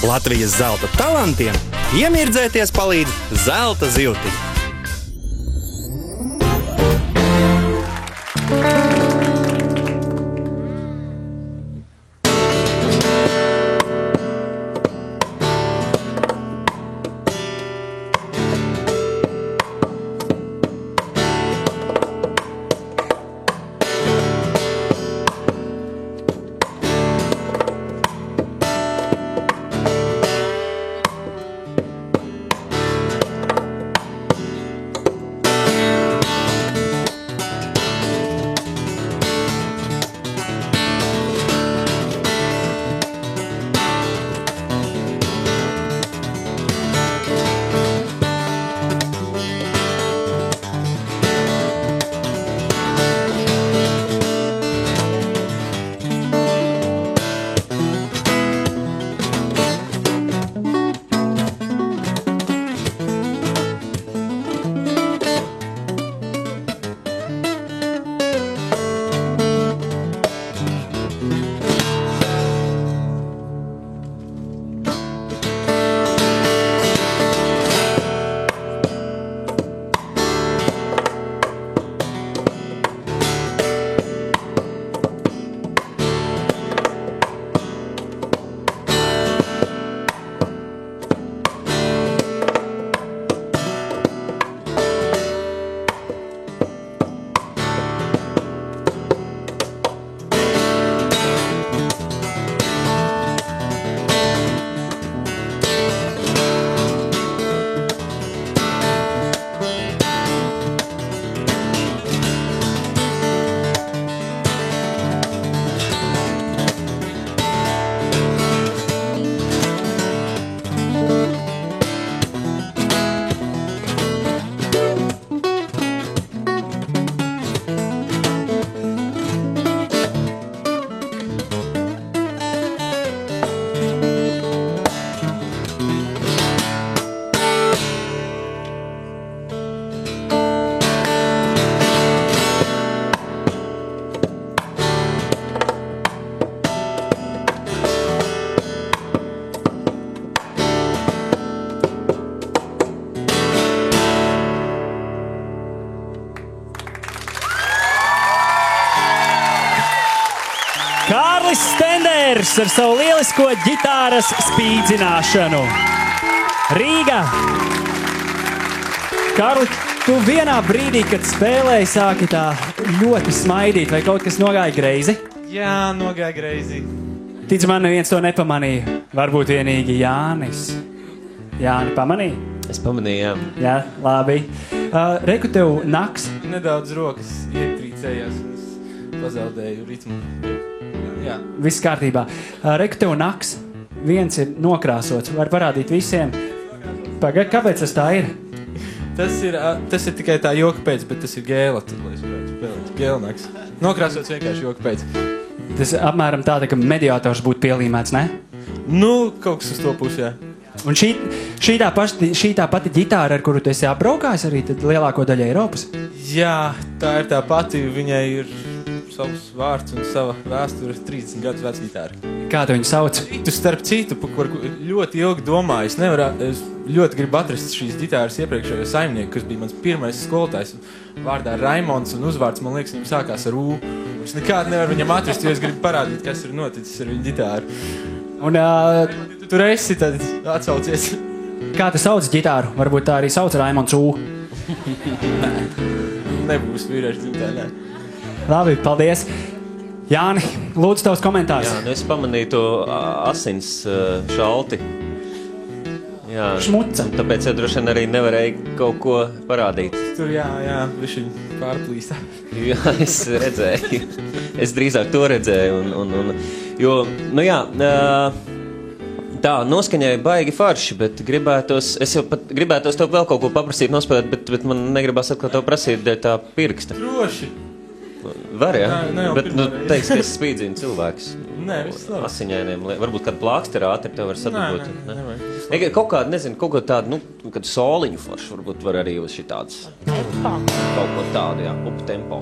Latvijas zelta talantiem iemirdzēties palīdz zelta zivtiņi. Kārlis Stenders ar savu lielisko ģitāras spīdzināšanu. Rīga. Kārli, tu vienā brīdī, kad spēlēji, sāki tā ļoti smaidīt, vai kaut kas nogāja greizi? Jā, nogāja greizi. Tic man, neviens to nepamanīja. Varbūt vienīgi Jānis. Jāni, pamanīja? Es pamanīju, jā. Jā, labi. Reku tev naks? Nedaudz rokas ietrīcējās un es pazaudēju ritmu. Jā. Viss kārtībā. Reku tev naks. Viens ir nokrāsots. Var parādīt visiem. Pagaid, kāpēc tas tā ir? Tas ir tikai tā joka pēc, bet tas ir gēla. Tad, lai es varētu spēlēt. Gēla naks. Nokrāsots vienkārši joka pēc. Tas apmēram tāda, ka mediātors būtu pielīmēts, ne? Nu, kaut kas uz to pusi, jā. Un šī tā pati ģitāra, ar kuru tu esi apbraukājis arī tad lielāko daļu Eiropas? Jā, tā ir tā pati. Viņai ir savs vārds un sava vēsture 30 gadus veca ģitāra. Kā tu viņu sauc? Starp citu, par kuru ļoti ilgi domāju. Es ļoti gribu atrast šīs ģitāras iepriekšējo saimnieku, kas bija mans pirmais skolotājs. Vārdā Raimonds un uzvārds, man liekas, viņam sākās ar U. Es nekādu nevaru viņam atrast, jo es gribu parādīt, kas ir noticis ar viņu ģitāru. Un, tur esi, tad atsaucies. Kā tu sauc ģitāru? Varbūt tā arī sauc Raimonds U. Nebūs vīriešu dzimtā, nē. Labi, paldies. Jāni, lūdzu tavs komentārs. Jā, nu es pamanīju to asins šalti. Jā, Šmuca. Tāpēc droši vien arī nevarēja kaut ko parādīt. Tur jā, viņš pārplīstā. Jā, es redzēju. Es drīzāk to redzēju. Jo, nu jā, tā, noskaņēja baigi farši, bet es jau pat gribētos tev vēl kaut ko paprasīt nospēlēt, bet man negribās atkal tev prasīt dēļ tā pirksta. Droši. Var, jā? Nē, bet, teiks, ka es spīdzinu cilvēkus. Nē, viss labi. Asiņainiem. Varbūt kādu plāksteri ātri tev var sadabūt. Nē. Kaut kādu, nezinu, kaut ko tādu, kādu soliņu foršu varbūt var arī uz šitādas. Kaut ko tādu, jā, up tempo.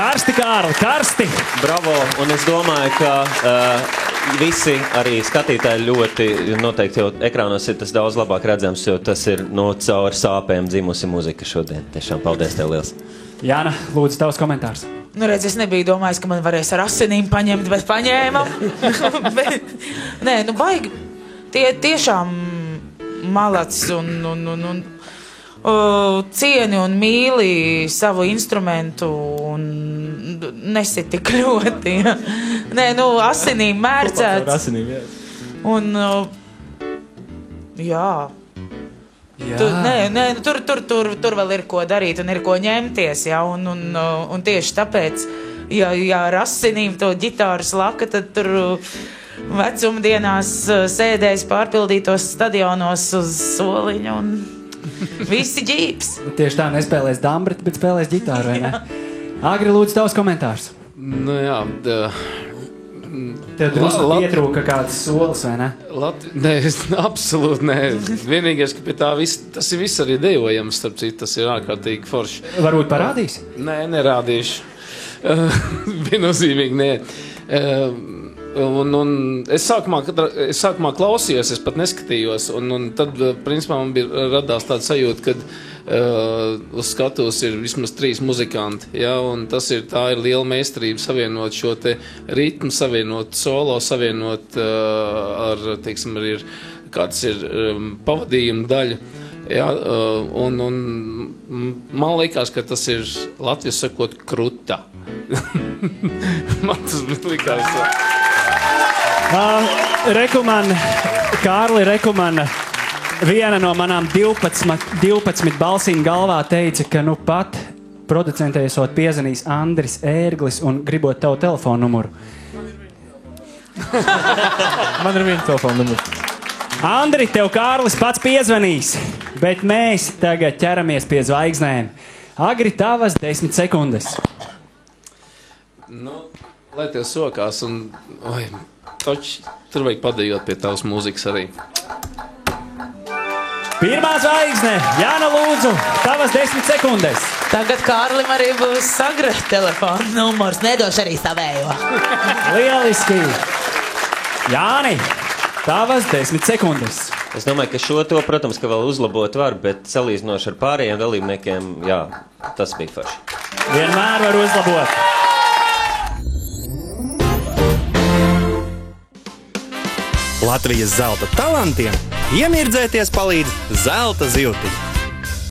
Karsti, Kārli, karsti! Bravo, un es domāju, ka visi arī skatītāji ļoti noteikti jau ekrānos ir tas daudz labāk redzams, jo tas ir caur sāpēm dzimusi muzika šodien. Tiešām paldies tev liels. Jāna, lūdzu, tavs komentārs. Nu, redz, es nebiju domājis, ka man varēs ar asinīm paņemt, bet paņēma. Nē, nu, baigi. Tie tiešām malacis un cieni un mīli savu instrumentu un nesit tik ļoti. Ja. Nē, nu, asinīm mērcēts. Ar asinīm, jā. Un, jā. Tur vēl ir ko darīt un ir ko ņemties, ja, un tieši tāpēc, ja ar asinīm to ģitāru slaka, tad tur vecumdienās sēdēs pārpildītos stadionos uz soliņu un visi ģības. Tieši tā, nespēlēs dambret, bet spēlēs ģitāru, vai ne? Agri, lūdzu, tavs komentārs. Nu jā, Tev drusku pietrūka kāds solis, vai ne? Nē, absolūti nē. Vienīgais, ka pie tā tas ir viss arī dejojams, starp citu, tas ir ārkārtīgi forši. Varbūt parādīs? Nē, nerādīšu. Viennozīmīgi nē. Un es sākumā klausījos, es pat neskatījos, un tad, principā, man radās tāda sajūta, kad uz skatuves ir vismaz 3 muzikanti, ja, un tā ir liela meistarība savienot šo te ritmu, savienot solo, savienot ar, teiksim, arī kāds ir pavadījuma daļa, ja, un man liekas, ka tas ir latviešu sakot kruta. Man tas likās. Kārli, viena no manām 12 balsīm galvā teica, ka nu pat producentē esot piezvanījis Andris Ērglis un gribot tavu telefonu numuru. Man ir viens telefona numurs. Andri, tev Kārlis pats piezvanīs, bet mēs tagad ķeramies pie zvaigznēm. Agri, tavas 10 sekundes. Nu, lai tev sokās un tur vajag padējot pie tavas mūzikas arī. Pirmā zvaigzne, Jāna, lūdzu, tavas 10 sekundes. Tagad Kārlim arī būs Agra telefona numurs, nedošu arī savējo. Lieliski. Jāni, tavas 10 sekundes. Es domāju, ka šo to, protams, ka vēl uzlabot var, bet salīdzinoši ar pārējiem dalībniekiem, jā, tas bija forši. Vienmēr var uzlabot. Latvijas zelta talantiem iemirdzēties palīdz zelta zivtiņa.